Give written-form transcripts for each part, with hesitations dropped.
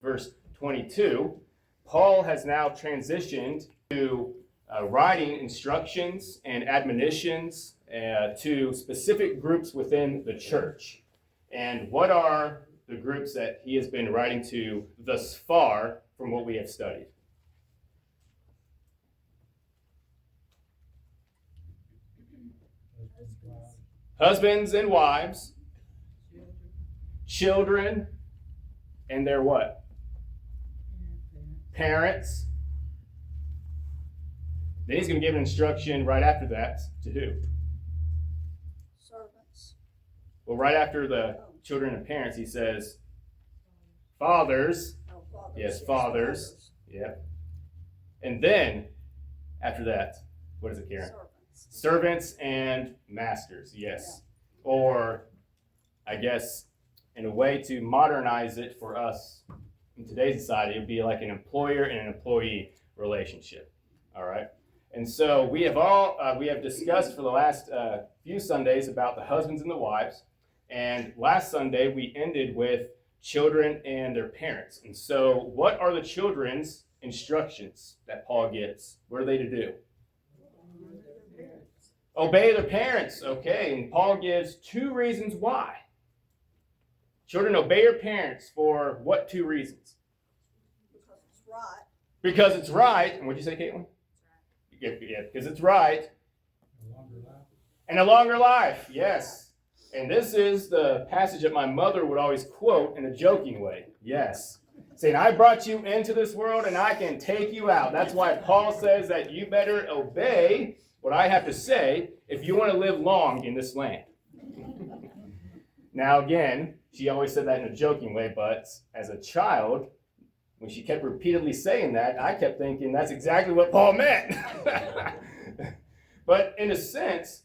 verse 22, Paul has now transitioned to writing instructions and admonitions to specific groups within the church. And what are the groups that he has been writing to thus far from what we have studied? Husbands and wives, children, and their what? Parents. Then he's going to give an instruction right after that to who? Servants. Well, right after the children and parents, he says, fathers. Oh, fathers. Yes, fathers. Yeah. And then, after that, what is it, Karen? Servants and masters, yes. Yeah. Or, I guess, in a way to modernize it for us in today's society, it would be like an employer and an employee relationship. All right? And so we have discussed for the last few Sundays about the husbands and the wives. And last Sunday, we ended with children and their parents. And so what are the children's instructions that Paul gives? What are they to do? Obey their parents. Okay, and Paul gives 2 reasons why. Children, obey your parents for what 2 reasons? Because it's right. Because it's right. And what'd you say, Caitlin? Yeah, because it's right. And a longer life, yes. And this is the passage that my mother would always quote in a joking way. Yes. Saying, I brought you into this world and I can take you out. That's why Paul says that you better obey what I have to say if you want to live long in this land. Now again, she always said that in a joking way, but as a child, when she kept repeatedly saying that, I kept thinking that's exactly what Paul meant. But in a sense,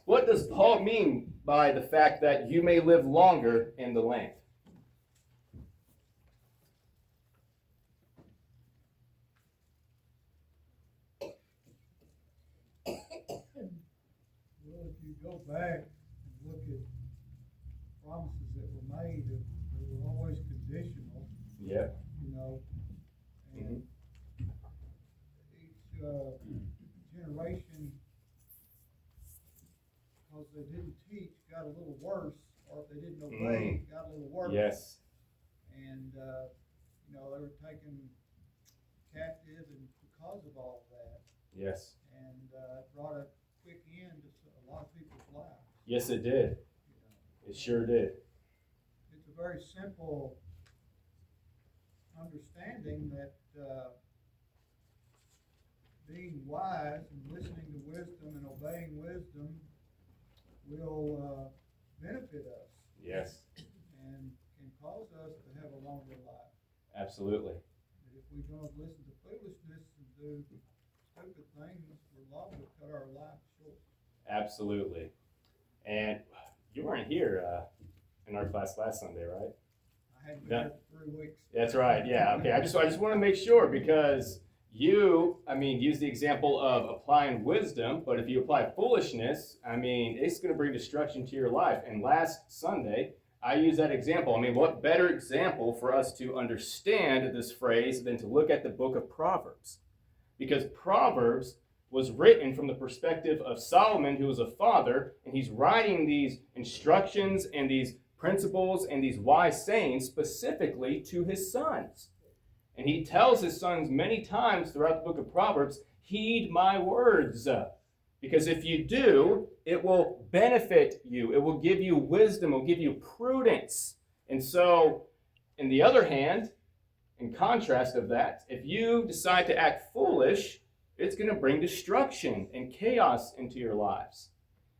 what does Paul mean by the fact that you may live longer in the land? Well, if you go back and look at promises that were made, they were always conditional. Yeah. You know, and each generation, because they didn't teach, got a little worse, or if they didn't obey, got a little worse. Yes. And you know, they were taken captive, and because of all that. Yes. And it brought a quick end to a lot of people's lives. Yes, it did. You know, It sure did. it's a very simple understanding that being wise and listening to wisdom and obeying wisdom will benefit us. Yes. And can cause us to have a longer life. Absolutely. But if we don't listen to foolishness and do stupid things, we're liable to cut our life short. Absolutely. And you weren't here in our class last Sunday, right? I hadn't been here for 3 weeks. That's right. Yeah. Okay. I just want to make sure, because you, use the example of applying wisdom, but if you apply foolishness, it's going to bring destruction to your life. And last Sunday, I used that example. What better example for us to understand this phrase than to look at the book of Proverbs? Because Proverbs was written from the perspective of Solomon, who was a father, and he's writing these instructions and these principles and these wise sayings specifically to his sons. And he tells his sons many times throughout the book of Proverbs, heed my words. Because if you do, it will benefit you. It will give you wisdom. It will give you prudence. And so, on the other hand, in contrast of that, if you decide to act foolish, it's going to bring destruction and chaos into your lives.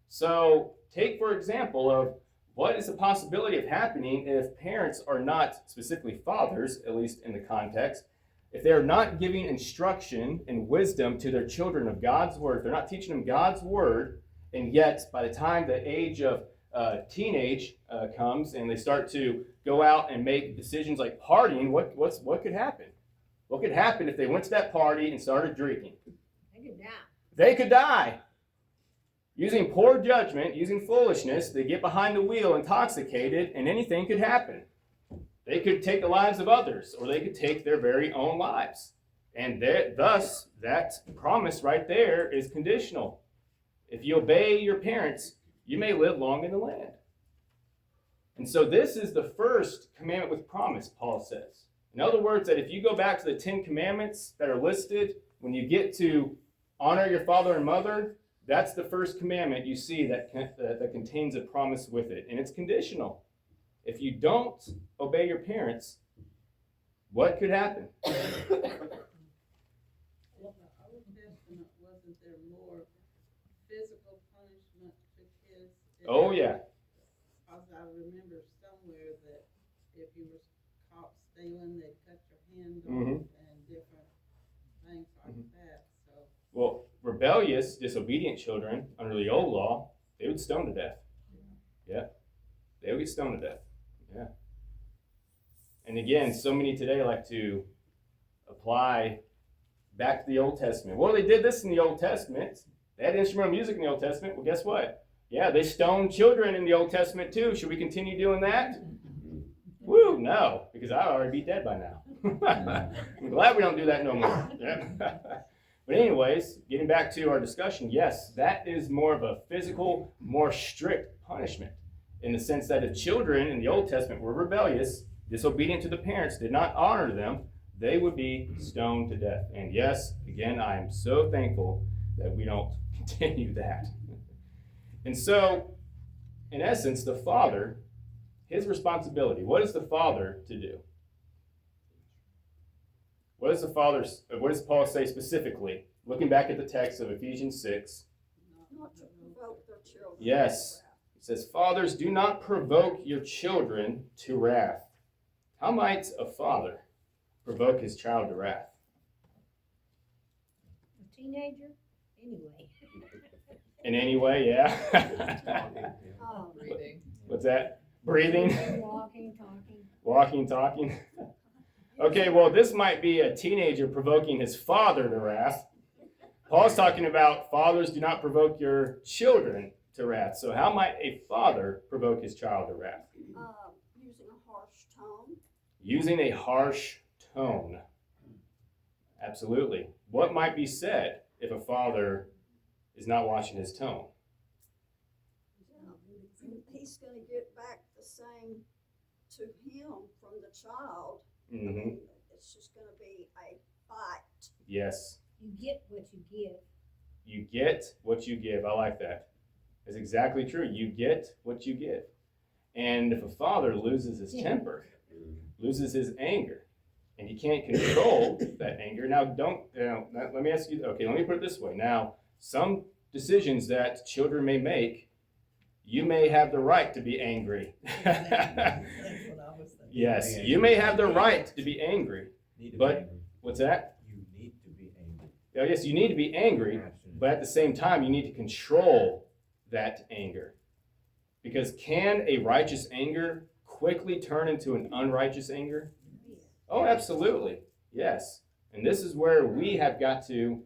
So, take for example of what is the possibility of happening if parents are not, specifically fathers, at least in the context, if they're not giving instruction and wisdom to their children of God's word, they're not teaching them God's word, and yet by the time the age of teenage comes and they start to go out and make decisions like partying, what could happen? What could happen if they went to that party and started drinking? They could die. They could die. Using poor judgment, using foolishness, they get behind the wheel intoxicated, and anything could happen. They could take the lives of others, or they could take their very own lives. And thus, that promise right there is conditional. If you obey your parents, you may live long in the land. And so this is the first commandment with promise, Paul says. In other words, that if you go back to the 10 commandments that are listed, when you get to honor your father and mother, that's the first commandment you see that contains a promise with it. And it's conditional. If you don't obey your parents, what could happen? Well, the Old Testament, wasn't there more physical punishment to kids? Oh, yeah. Because I remember somewhere that if you were caught stealing, they'd cut your hand off and different things like that. So, Well, rebellious, disobedient children under the old law, they would stone to death. Yeah. They would get stoned to death. Yeah. And again, so many today like to apply back to the Old Testament. Well, they did this in the Old Testament. They had instrumental music in the Old Testament. Well, guess what? Yeah, they stoned children in the Old Testament too. Should we continue doing that? Woo, no, because I'd already be dead by now. I'm glad we don't do that no more. Yeah. But anyways, getting back to our discussion, yes, that is more of a physical, more strict punishment in the sense that if children in the Old Testament were rebellious, disobedient to the parents, did not honor them, they would be stoned to death. And yes, again, I am so thankful that we don't continue that. And so, in essence, the father, his responsibility, what is the father to do? What does Paul say specifically? Looking back at the text of Ephesians 6. Not to provoke their children. Yes. It says, fathers, do not provoke your children to wrath. How might a father provoke his child to wrath? A teenager? Anyway. In any way, yeah. Breathing. What's that? Breathing? Walking, talking. Walking, talking. Okay, well, this might be a teenager provoking his father to wrath. Paul's talking about fathers do not provoke your children to wrath. So how might a father provoke his child to wrath? Using a harsh tone. Using a harsh tone. Absolutely. What might be said if a father is not watching his tone? He's going to get back the same to him from the child. Mm-hmm. It's just going to be a fight. Yes. You get what you give. You get what you give. I like that. That's exactly true. You get what you give. And if a father loses his temper, loses his anger, and he can't control that anger, let me ask you, okay, let me put it this way. Now, some decisions that children may make, you may have the right to be angry. That's what I was thinking. Yes, you may have the right to be angry. But, what's that? You need to be angry. Oh, yes, you need to be angry, but at the same time, you need to control that anger. Because can a righteous anger quickly turn into an unrighteous anger? Oh, absolutely. Yes. And this is where we have got to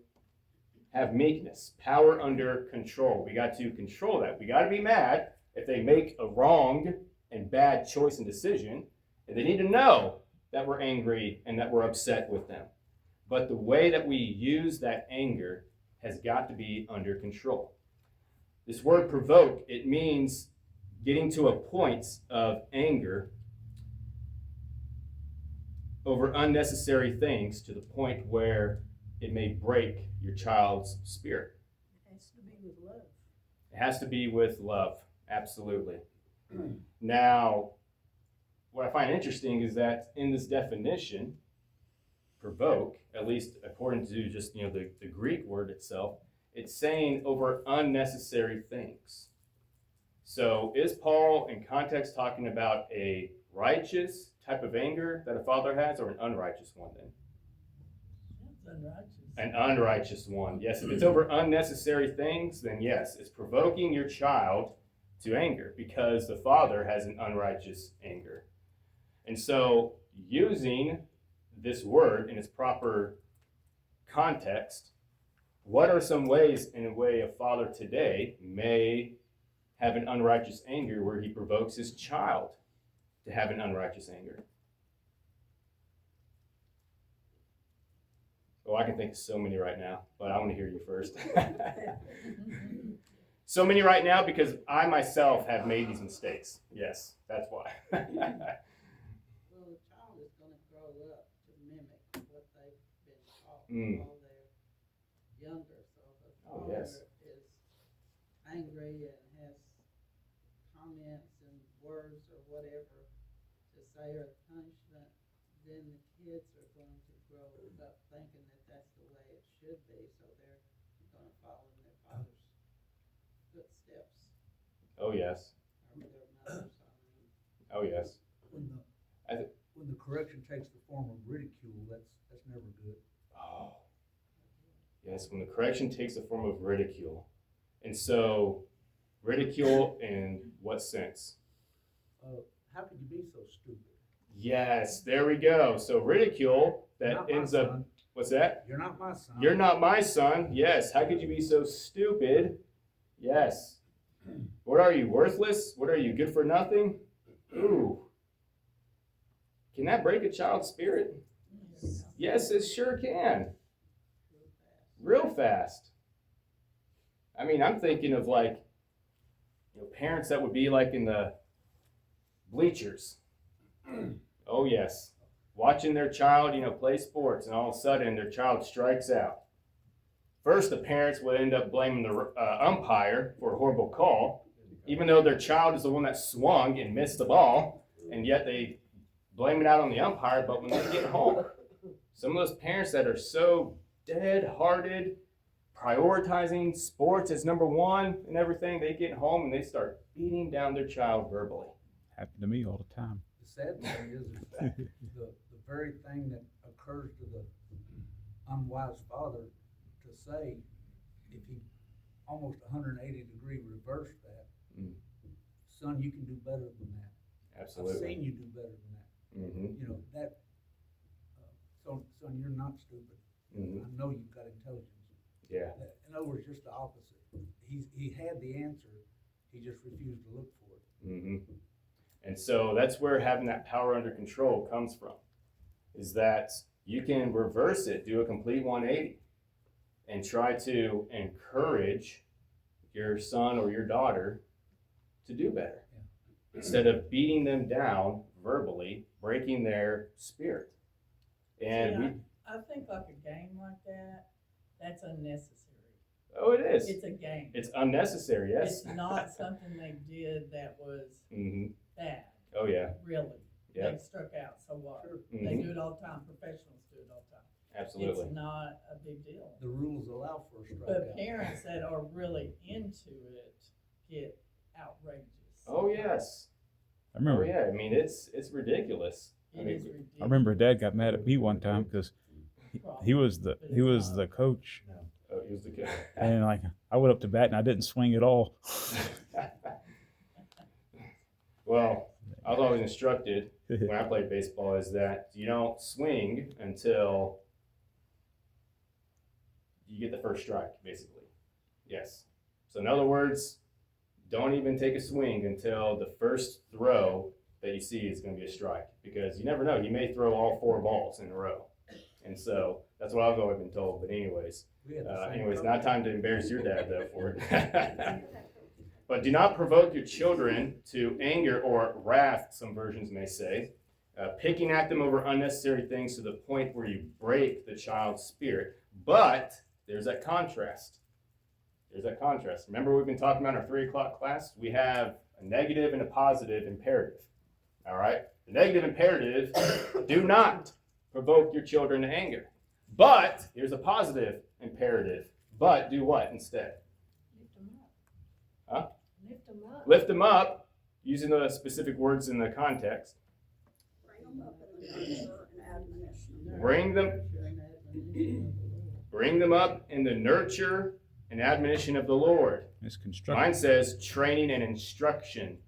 have meekness, power under control. We got to control that. We got to be mad if they make a wrong and bad choice and decision, and they need to know that we're angry and that we're upset with them. But the way that we use that anger has got to be under control. This word provoke, it means getting to a point of anger over unnecessary things to the point where it may break your child's spirit. It has to be with love. It has to be with love, absolutely. Now, what I find interesting is that in this definition, provoke, at least according to just the Greek word itself, it's saying over unnecessary things. So is Paul in context talking about a righteous type of anger that a father has, or an unrighteous one then? That's unrighteous. An unrighteous one. Yes, if it's over unnecessary things, then yes, it's provoking your child to anger because the father has an unrighteous anger. And so using this word in its proper context, what are some ways in a way a father today may have an unrighteous anger where he provokes his child to have an unrighteous anger? Oh, I can think of so many right now, but I want to hear you first. So many right now because I myself have made these mistakes. Yes, that's why. Well, the child is gonna grow up to mimic what they've been taught while they're younger, so the Oh, father yes. is angry and has comments and words or whatever to say or punishment, then the kids are going to grow up thinking that that's the way it should be, so they're gonna follow in their father's footsteps, Oh, yes. or their mother's, I mean. Oh, yes. When the correction takes the form of ridicule, that's never good. Oh, yes, when the correction takes the form of ridicule. And so, ridicule in what sense? How could you be so stupid? Yes, there we go. So, ridicule that Not my ends up, son. what's that? You're not my son. You're not my son. Yes, how could you be so stupid? Yes. What are you, worthless? What are you, good for nothing? Ooh. Can that break a child's spirit? Yes, it sure can. Real fast. I mean, I'm thinking of like, parents that would be like in the bleachers. Oh, yes. Watching their child, play sports, and all of a sudden their child strikes out. First, the parents would end up blaming the umpire for a horrible call, even though their child is the one that swung and missed the ball, and yet they blame it out on the umpire. But when they get home, some of those parents that are so dead-hearted, prioritizing sports as number one and everything, they get home and they start beating down their child verbally. Happened to me all the time. The sad thing is that the very thing that occurs to the unwise father to say, if he almost 180-degree reversed that, son, you can do better than that. Absolutely. I've seen you do better than that. Mm-hmm. That, son, you're not stupid. Mm-hmm. I know you've got intelligence. Yeah. In other words, just the opposite. He had the answer, he just refused to look for it. Mm-hmm. And so that's where having that power under control comes from, is that you can reverse it, do a complete 180, and try to encourage your son or your daughter to do better. Yeah. Instead of beating them down verbally, breaking their spirit. And I think like a game like that, that's unnecessary. Oh, it is. It's a game. It's unnecessary, yes. It's not something they did that was bad. Oh, yeah. Really. Yeah. They struck out, so what? Sure. They do it all the time. Professionals do it all the time. Absolutely. It's not a big deal. The rules allow for a strikeout. But parents that are really into it get outrageous. Oh, yes. I remember. Oh, yeah. I mean, it's ridiculous. It is ridiculous. I remember Dad got mad at me one time because he was the coach, Oh, he was the kid. and like I went up to bat and I didn't swing at all. Well, I was always instructed when I played baseball is that you don't swing until you get the first strike, basically. Yes. So in other words, don't even take a swing until the first throw that you see is going to be a strike, because you never know. You may throw all 4 balls in a row. And so that's what I've always been told. But anyways, not time to embarrass your dad, though, for it. But do not provoke your children to anger or wrath, some versions may say, picking at them over unnecessary things to the point where you break the child's spirit. But there's that contrast. There's that contrast. Remember, we've been talking about in our 3 o'clock class? We have a negative and a positive imperative. All right? The negative imperative, do not provoke your children to anger. But here's a positive imperative. But do what instead? Lift them up. Huh? Lift them up. Lift them up, using the specific words in the context. Bring them up in the nurture and admonition. Bring them up in the nurture and admonition of the Lord. It's constructive. Mine says training and instruction,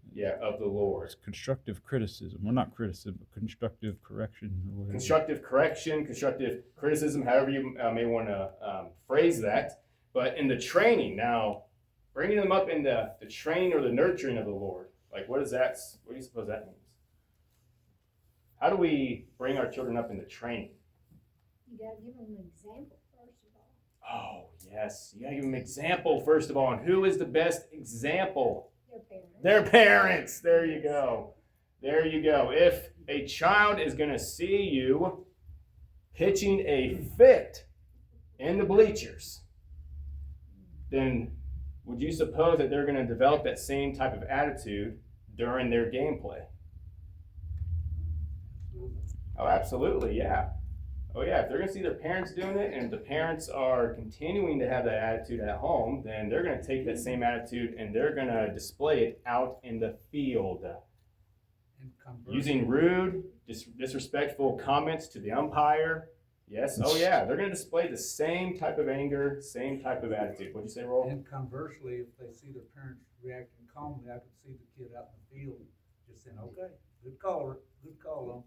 of the Lord. It's constructive criticism. Well, not criticism, but constructive correction. Or whatever. Constructive correction, constructive criticism, however you may want to phrase that. But in the training, now, bringing them up in the training or the nurturing of the Lord, like what is that? What do you suppose that means? How do we bring our children up in the training? You gotta give them an example first of all. Oh, yes. You gotta give them an example, first of all. And who is the best example? Their parents. Their parents. There you go. There you go. If a child is going to see you pitching a fit in the bleachers, then would you suppose that they're going to develop that same type of attitude during their gameplay? Oh, absolutely, yeah. Oh, yeah, if they're going to see their parents doing it, and if the parents are continuing to have that attitude at home, then they're going to take that same attitude and they're going to display it out in the field. Using rude, disrespectful comments to the umpire. Yes, oh yeah, they're going to display the same type of anger, same type of attitude. What'd you say, Roll? And conversely, if they see their parents reacting calmly, I could see the kid out in the field just saying, okay, good call, you know.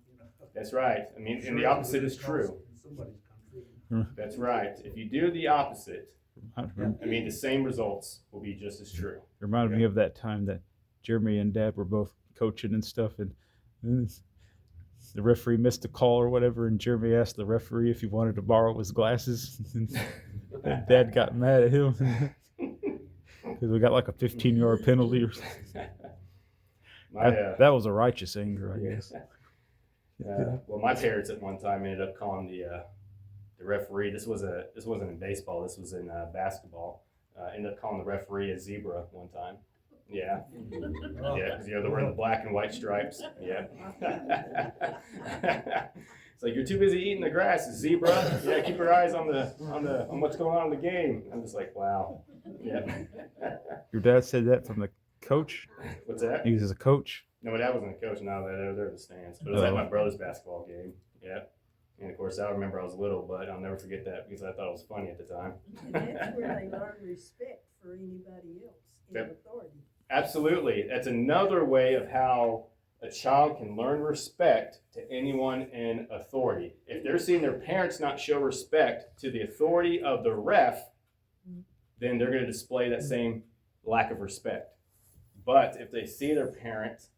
That's right. I mean, and the opposite is true. In somebody's country. That's right. If you do the opposite, I mean, the same results will be just as true. Reminded me of that time that Jeremy and Dad were both coaching and stuff, and the referee missed a call or whatever, and Jeremy asked the referee if he wanted to borrow his glasses, and Dad got mad at him because we got like a 15-yard penalty or something. That was a righteous anger, I guess. Well, my parents at one time ended up calling the referee. This wasn't in baseball. This was in basketball. Ended up calling the referee a zebra one time. Yeah, yeah, because they're wearing the black and white stripes. Yeah. It's like, you're too busy eating the grass, zebra. Yeah, keep your eyes on what's going on in the game. I'm just like, wow. Yeah. Your dad said that from the coach? What's that? He was a coach? No, my dad wasn't a coach. No, they're in the stands. But it was at my brother's basketball game. Yeah. And of course, I remember I was little, but I'll never forget that because I thought it was funny at the time. And that's where they learn respect for anybody else in authority. Absolutely. That's another way of how a child can learn respect to anyone in authority. If they're seeing their parents not show respect to the authority of the ref, then they're going to display that same lack of respect. But if they see their parents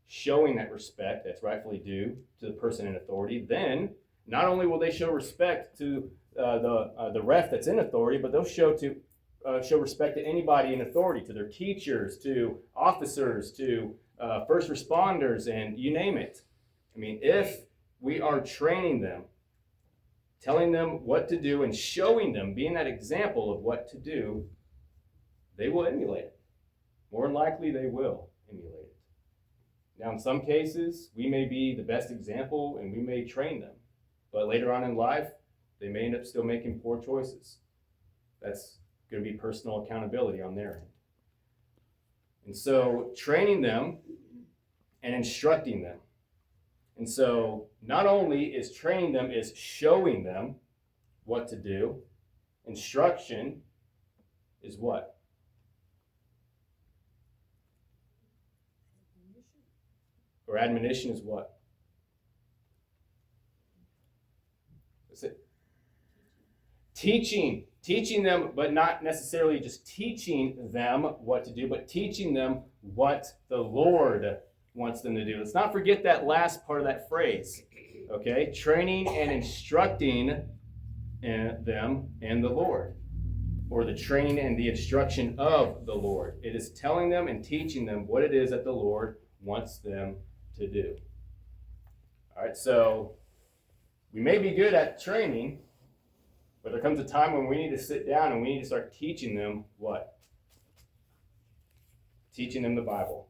showing that respect that's rightfully due to the person in authority, then not only will they show respect to the ref that's in authority, but they'll show respect to anybody in authority, to their teachers, to officers, to first responders, and you name it. I mean, if we are training them, telling them what to do, and showing them, being that example of what to do, they will emulate it. More than likely, they will emulate it. Now, in some cases, we may be the best example, and we may train them. But later on in life, they may end up still making poor choices. That's going to be personal accountability on their end. And so training them and instructing them. And so not only is training them, is showing them what to do. Instruction is what? Or admonition is what? That's it. Teaching them, but not necessarily just teaching them what to do, but teaching them what the Lord wants them to do. Let's not forget that last part of that phrase, okay? Training and instructing them in the Lord, or the training and the instruction of the Lord. It is telling them and teaching them what it is that the Lord wants them to do. All right, so we may be good at training, but there comes a time when we need to sit down and we need to start teaching them what? Teaching them the Bible.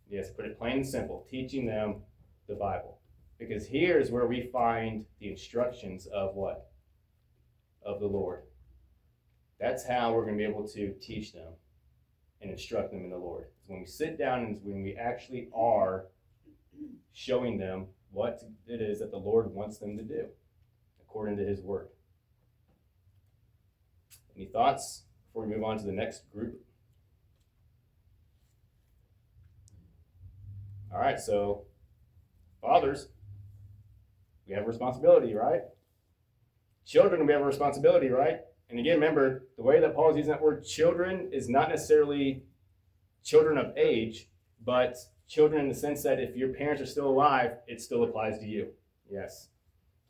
Yes, put it plain and simple. Teaching them the Bible. Because here's where we find the instructions of what? Of the Lord. That's how we're going to be able to teach them and instruct them in the Lord. It's when we sit down and when we actually are showing them what it is that the Lord wants them to do according to His Word. Any thoughts before we move on to the next group? All right, so fathers, we have a responsibility, right? Children, we have a responsibility, right? And again, remember, the way that Paul is using that word children is not necessarily children of age, but children in the sense that if your parents are still alive, it still applies to you. Yes.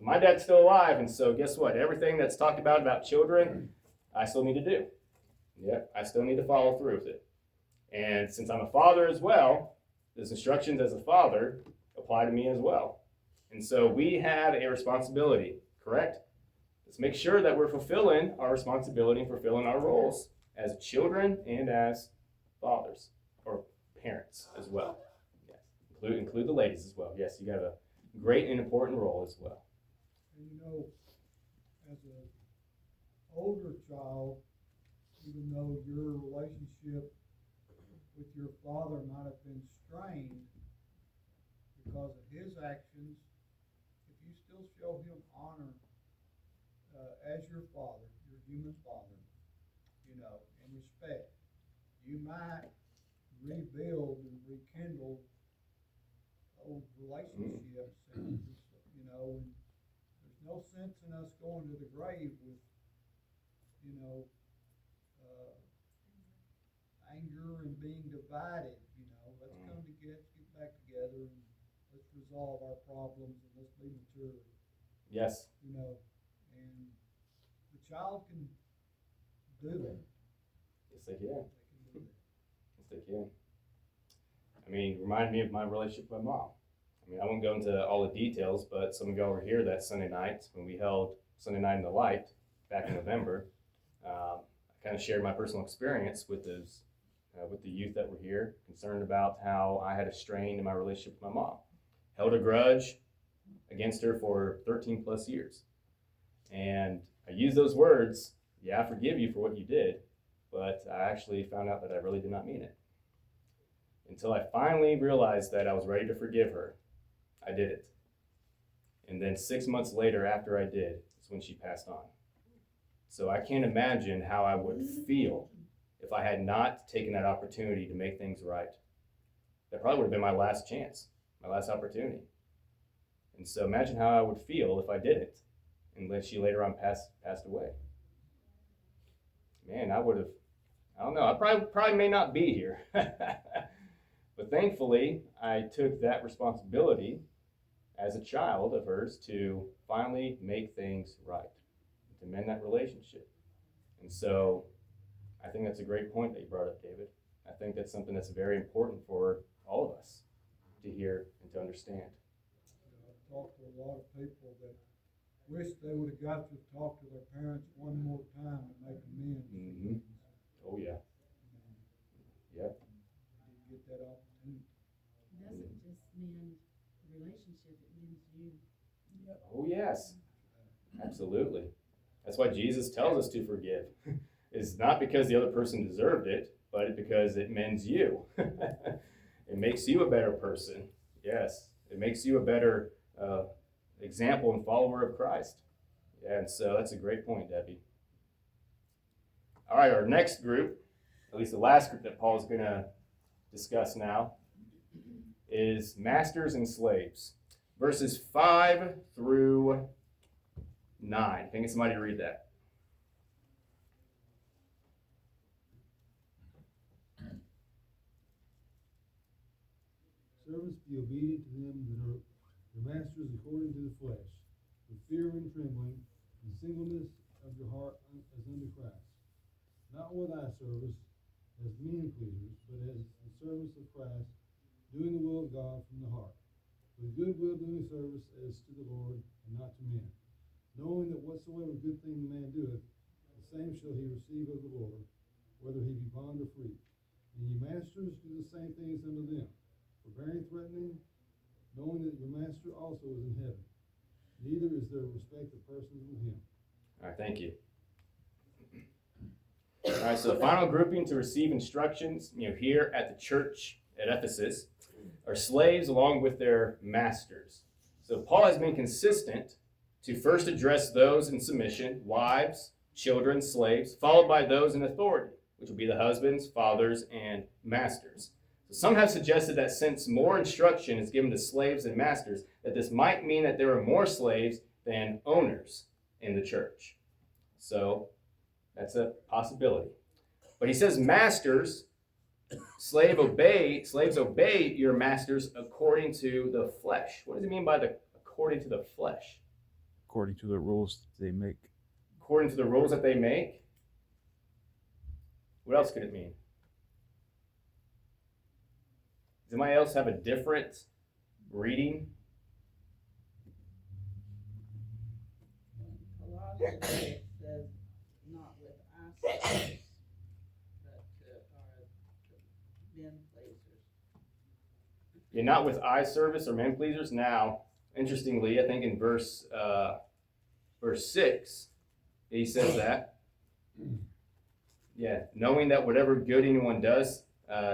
My dad's still alive, and so guess what? Everything that's talked about children, I still need to do. Yep, I still need to follow through with it. And since I'm a father as well, those instructions as a father apply to me as well. And so we have a responsibility, correct? Let's make sure that we're fulfilling our responsibility and fulfilling our roles as children and as fathers or parents as well. Yes, include the ladies as well. Yes, you have a great and important role as well. And you know, as an older child, even though your relationship with your father might have been strained because of his actions, if you still show him honor as your father, your human father, you know, and respect, you might rebuild and rekindle old relationships, and you know, and there's no sense in us going to the grave with, you know, anger and being divided. You know, let's come together, get back together, and let's resolve our problems, and let's be mature. Yes. You know, and the child can do that. Yes, they can. They can do that. Yes, they can. I mean, remind me of my relationship with my mom. I mean, I won't go into all the details, but some of y'all were here that Sunday night when we held Sunday Night in the Light back in November. I kind of shared my personal experience with those, with the youth that were here, concerned about how I had a strain in my relationship with my mom. Held a grudge against her for 13 plus years. And I used those words, yeah, I forgive you for what you did, but I actually found out that I really did not mean it. Until I finally realized that I was ready to forgive her, I did it. And then 6 months later, after I did, is when she passed on. So I can't imagine how I would feel if I had not taken that opportunity to make things right. That probably would have been my last chance, my last opportunity. And so imagine how I would feel if I didn't, and then she later on passed away. Man, I would have, I don't know, I probably may not be here. But thankfully, I took that responsibility as a child of hers to finally make things right, to mend that relationship. And so I think that's a great point that you brought up, David. I think that's something that's very important for all of us to hear and to understand. I've talked to a lot of people that wish they would have got to talk to their parents one more time and make amends. Mm-hmm. Oh, yeah. Yep. Didn't get that opportunity. It doesn't just mend the relationship, it mends you. Oh, yes. Absolutely. That's why Jesus tells us to forgive. It's not because the other person deserved it, but because it mends you. It makes you a better person. Yes. It makes you a better example and follower of Christ. Yeah, and so that's a great point, Debbie. All right, our next group, at least the last group that Paul's going to discuss now, is masters and slaves. Verses 5 through 9. Can I get somebody to read that? Servants, be obedient to them that are your masters according to the flesh, with fear and trembling, and singleness of your heart as unto Christ. Not with eye service as men pleasers, but as the servants of Christ, doing the will of God from the heart, with good will doing service as to the Lord and not to men, knowing that whatsoever good thing the man doeth, the same shall he receive of the Lord, whether he be bond or free. And ye masters, do the same things unto them, forbearing, threatening, knowing that your master also is in heaven. Neither is there respect of persons with him. All right, thank you. All right, so the final grouping to receive instructions, here at the church at Ephesus, are slaves along with their masters. So Paul has been consistent to first address those in submission, wives, children, slaves, followed by those in authority, which will be the husbands, fathers, and masters. So some have suggested that since more instruction is given to slaves and masters, that this might mean that there are more slaves than owners in the church. So that's a possibility. But he says, masters, slaves obey your masters according to the flesh. What does he mean by the according to the flesh? according to the rules they make. According to the rules that they make? What else could it mean? Does anybody else have a different reading? Colossians it says, not with eye service, but men pleasers. Yeah, not with eye service or men pleasers. Now, interestingly, I think in verse 6, he says that. Yeah, knowing that whatever good anyone does,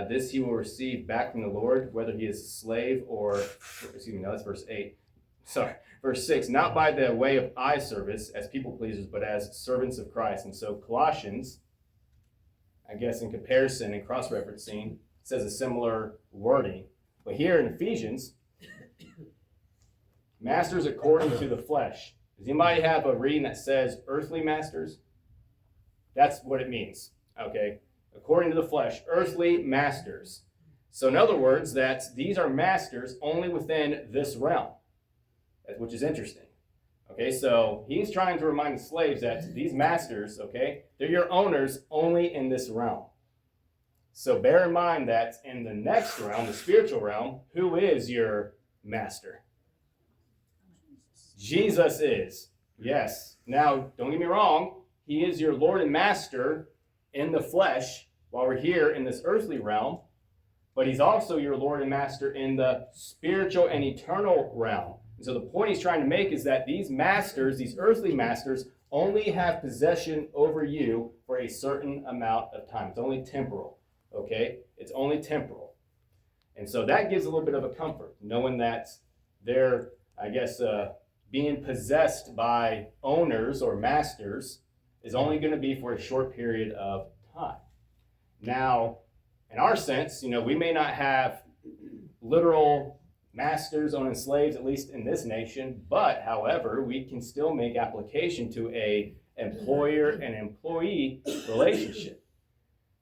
this he will receive back from the Lord, whether he is a slave or, excuse me, no, that's verse 8. Sorry, verse 6, not by the way of eye service as people pleasers, but as servants of Christ. And so Colossians, I guess in comparison and cross-referencing, says a similar wording. But here in Ephesians, masters according to the flesh. Does anybody have a reading that says earthly masters? That's what it means, okay? According to the flesh, earthly masters. So in other words, that these are masters only within this realm, which is interesting. Okay, so he's trying to remind the slaves that these masters, okay, they're your owners only in this realm. So bear in mind that in the next realm, the spiritual realm, who is your master? Jesus is. Yes. Now, don't get me wrong. He is your Lord and Master in the flesh while we're here in this earthly realm. But he's also your Lord and Master in the spiritual and eternal realm. And so the point he's trying to make is that these masters, these earthly masters, only have possession over you for a certain amount of time. It's only temporal. Okay? It's only temporal. And so that gives a little bit of a comfort, knowing that they're, I guess, being possessed by owners or masters is only going to be for a short period of time. Now, in our sense, we may not have literal masters owning slaves, at least in this nation, but however, we can still make application to a employer and employee relationship.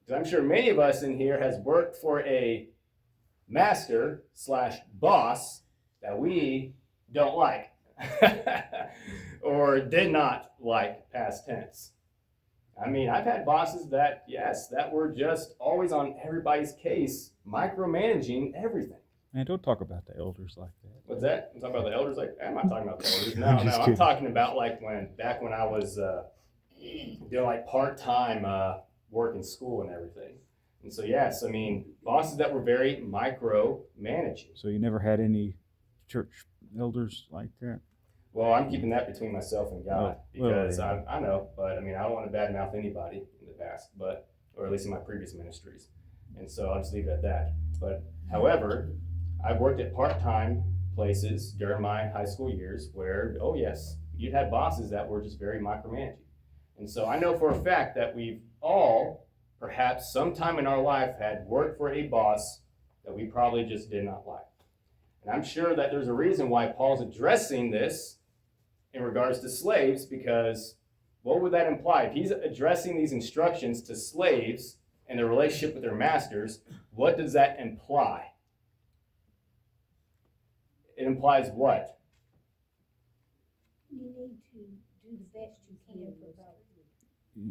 Because I'm sure many of us in here has worked for a master/boss that we don't like. Or did not like, past tense. I mean, I've had bosses that, yes, that were just always on everybody's case, micromanaging everything. Man, don't talk about the elders like that. What's that? I'm talking about the elders? I'm not talking about the elders. No, I'm just I'm kidding. talking about back when I was doing part-time work in school and everything. And so, yes, I mean, bosses that were very micromanaging. So you never had any church elders like that? Well, I'm keeping that between myself and God because yeah. I know, but I mean, I don't want to badmouth anybody in the past, or at least in my previous ministries. And so I'll just leave it at that. But however, I've worked at part-time places during my high school years where, oh yes, you'd had bosses that were just very micromanaging. And so I know for a fact that we've all, perhaps sometime in our life, had worked for a boss that we probably just did not like. And I'm sure that there's a reason why Paul's addressing this in regards to slaves, because what would that imply? If he's addressing these instructions to slaves and their relationship with their masters, what does that imply? It implies what? You need to do the best you can for both.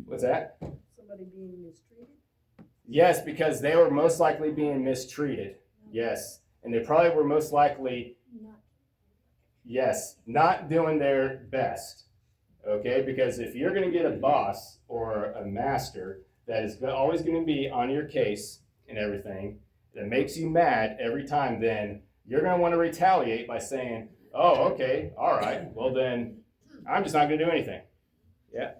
What's that? Somebody being mistreated? Yes, because they were most likely being mistreated. Yes. And they probably were most likely, not doing their best. Okay? Because if you're going to get a boss or a master that is always going to be on your case and everything, that makes you mad every time, then you're going to want to retaliate by saying, oh, okay, all right, well then, I'm just not going to do anything. Yeah?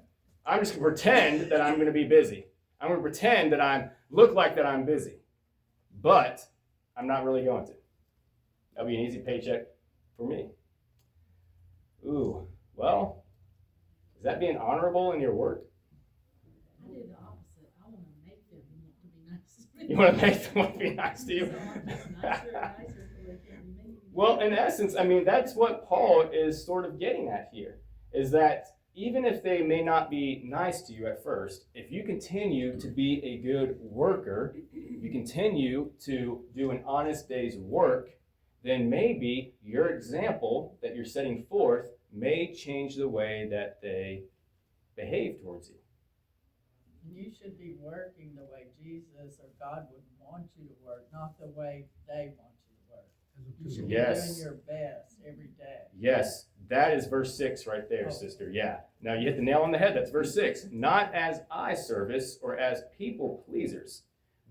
I'm just going to pretend that I'm going to be busy. I'm going to pretend that look like that I'm busy. But I'm not really going to. That'll be an easy paycheck for me. Ooh, well, is that being honorable in your work? I do the opposite. I want to make them want to be nice to me. You want to make them want to be nice to you? So I'm just nicer and nicer so they can be mean. Well, in essence, I mean, that's what Paul is sort of getting at here, is that even if they may not be nice to you at first, if you continue to be a good worker, you continue to do an honest day's work, then maybe your example that you're setting forth may change the way that they behave towards you. You should be working the way Jesus or God would want you to work, not the way they want you to work. You should be Yes. doing your best every day. Yes, that is verse 6 right there, sister. Yeah. Now you hit the nail on the head. That's verse 6. Not as eye service or as people pleasers,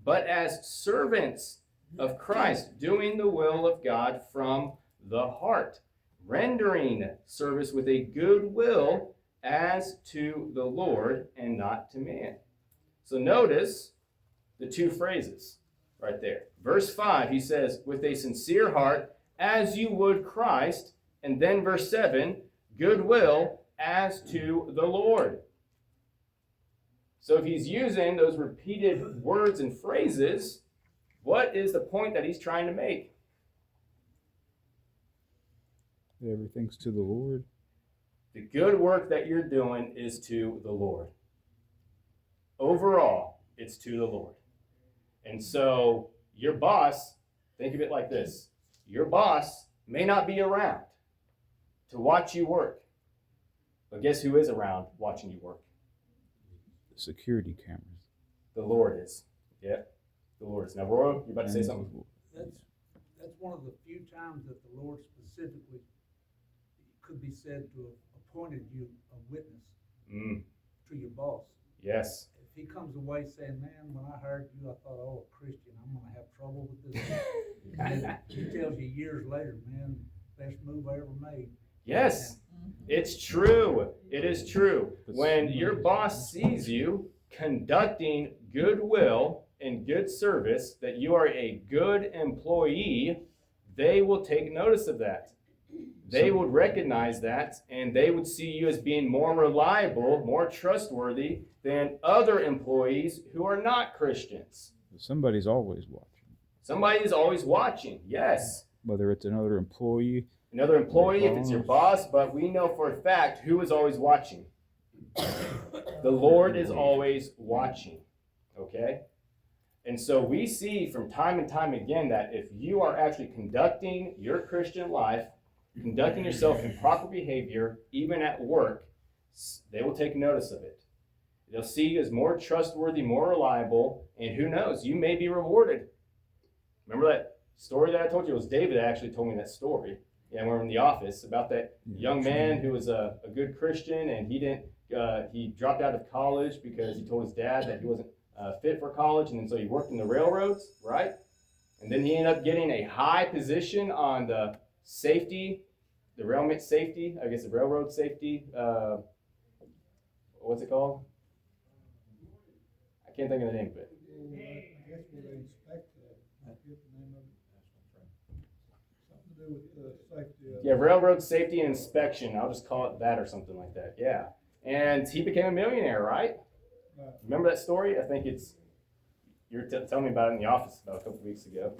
but as servants of Christ, doing the will of God from the heart, rendering service with a good will as to the Lord and not to man. So notice the two phrases right there. Verse 5, he says, with a sincere heart, as you would Christ. And then verse 7, goodwill as to the Lord. So if he's using those repeated words and phrases, what is the point that he's trying to make? Everything's to the Lord. The good work that you're doing is to the Lord. Overall, it's to the Lord. And so your boss, think of it like this. Your boss may not be around to watch you work. But guess who is around watching you work? The security cameras. The Lord is. Yeah, the Lord is. Now, Roy, you about to say something? That's one of the few times that the Lord specifically could be said to have appointed you a witness to your boss. Yes. If he comes away saying, man, when I heard you, I thought, oh, a Christian, I'm going to have trouble with this. And then he tells you years later, man, best move I ever made. Yes, it's true. It is true. When your boss sees you conducting goodwill and good service, that you are a good employee, they will take notice of that. They would recognize that, and they would see you as being more reliable, more trustworthy than other employees who are not Christians. Somebody's always watching. Somebody is always watching, yes. Whether it's another employee. Another employee, if it's your boss, but we know for a fact who is always watching. The Lord is always watching, okay? And so we see from time and time again that if you are actually conducting your Christian life, conducting yourself in proper behavior, even at work, they will take notice of it. They'll see you as more trustworthy, more reliable, and who knows, you may be rewarded. Remember that story that I told you? It was David that actually told me that story. Yeah, we were in the office about that young man who was a good Christian, and he dropped out of college because he told his dad that he wasn't fit for college, and then so he worked in the railroads, right? And then he ended up getting a high position on the safety, the railroad safety, what's it called? I can't think of the name of it. I guess where they inspect that, I forget the name of it. Something to do with the safety of. Yeah, railroad safety and inspection. I'll just call it that or something like that. Yeah. And he became a millionaire, right? Right. Remember that story? I think you were telling me about it in the office about a couple weeks ago.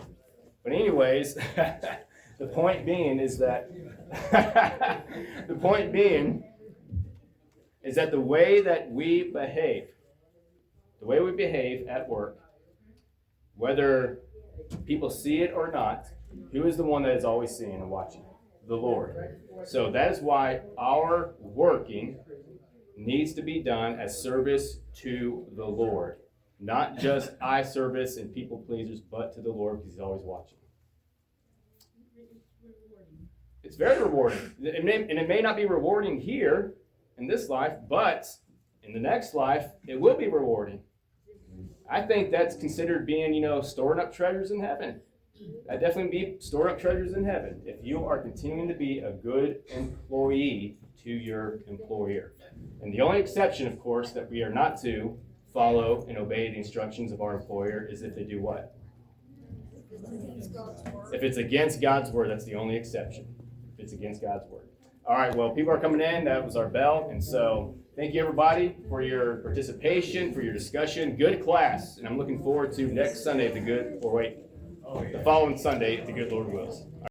But anyways, the point being is that the way that we behave at work, whether people see it or not, who is the one that is always seeing and watching? The Lord. So that is why our working needs to be done as service to the Lord. Not just eye service and people pleasers, but to the Lord, because he's always watching. It's very rewarding. And it may not be rewarding here in this life, but in the next life, it will be rewarding. I think that's considered being, storing up treasures in heaven. That definitely be storing up treasures in heaven if you are continuing to be a good employee to your employer. And the only exception, of course, that we are not to follow and obey the instructions of our employer is if they do what? If it's against God's word, that's the only exception. If it's against God's word. All right, well, people are coming in. That was our bell. And so thank you, everybody, for your participation, for your discussion. Good class. And I'm looking forward to next Sunday, the following Sunday, if the good Lord wills.